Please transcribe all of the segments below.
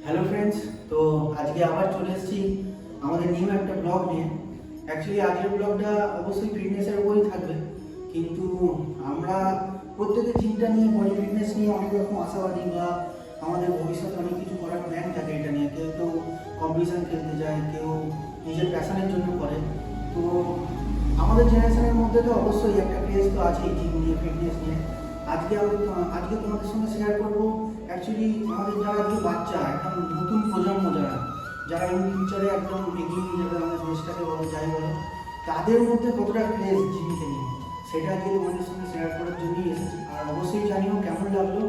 Hello friends, তো আজকে আবার চলে এসেছি আমাদের নিউ একটা ব্লগ নিয়ে। অ্যাকচুয়ালি আজকের ব্লগটা অবশ্যই ফিটনেসের উপরই থাকবে, কিন্তু আমরা প্রত্যেকের জিমটা নিয়ে, বডি ফিটনেস নিয়ে অনেক রকম আশাবাদী বা আমাদের ভবিষ্যতে অনেক কিছু করার প্ল্যান থাকে এটা নিয়ে। কেউ কেউ কম্পিটিশান খেলতে যায়, কেউ নিজের প্যাশনের জন্য করে। তো আমাদের জেনারেশনের মধ্যে তো অবশ্যই একটা ক্রেজ তো আছেই জিম নিয়ে, ফিটনেস নিয়ে। আজকে তোমাদের সঙ্গে শেয়ার করবো অ্যাকচুয়ালি আমাদের যারা আজকে বাচ্চা, একদম নতুন প্রজন্ম, যারা ইন ফিউচারে একদম এগিয়ে নিয়ে যাবে আমাদের দেশটাকে, বলো যাই বলো, তাদের মধ্যে কতটা ক্রেজ জিমকে নিয়ে, সেটা আজকে তোমাদের সঙ্গে শেয়ার করার জন্যই এসেছি। আর অবশ্যই জানিও কেমন লাগলো,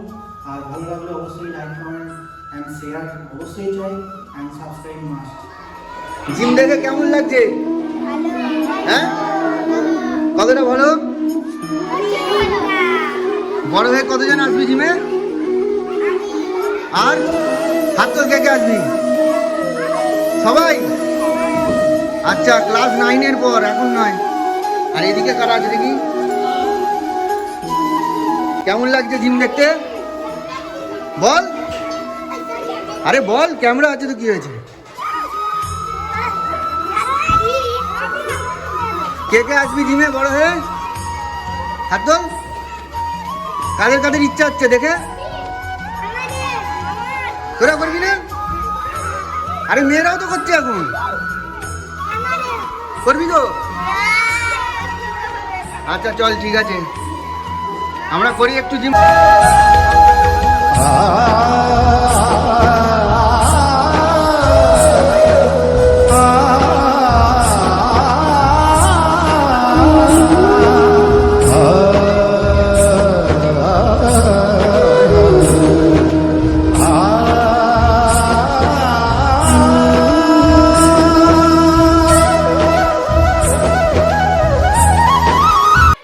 আর ভালো লাগলে অবশ্যই লাইক, কমেন্ট অ্যান্ড শেয়ার অবশ্যই চাই, অ্যান্ড সাবস্ক্রাইব মাস্ট। জিম দেখে কেমন লাগছে? হ্যাঁ, কতটা বলো? বড় হয়ে কতজন আসবি জিমে? আর হাত তোল, কে কে আসবি? সবাই? আচ্ছা, ক্লাস 9-এর পর, এখন নয়। আর এদিকে কারা আছে দেখি? কেমন লাগছে জিম দেখতে? বল, আরে বল, ক্যামেরা আছে তো, কি হয়েছে? কে কে আসবি জিমে বড় হয়ে? হাত তোল। কাদের কাদের ইচ্ছা হচ্ছে দেখে? তোরা করবি না? আরে মেয়েরাও তো করছে এখন, করবি তো? আচ্ছা চল, ঠিক আছে, আমরা করি একটু জিম।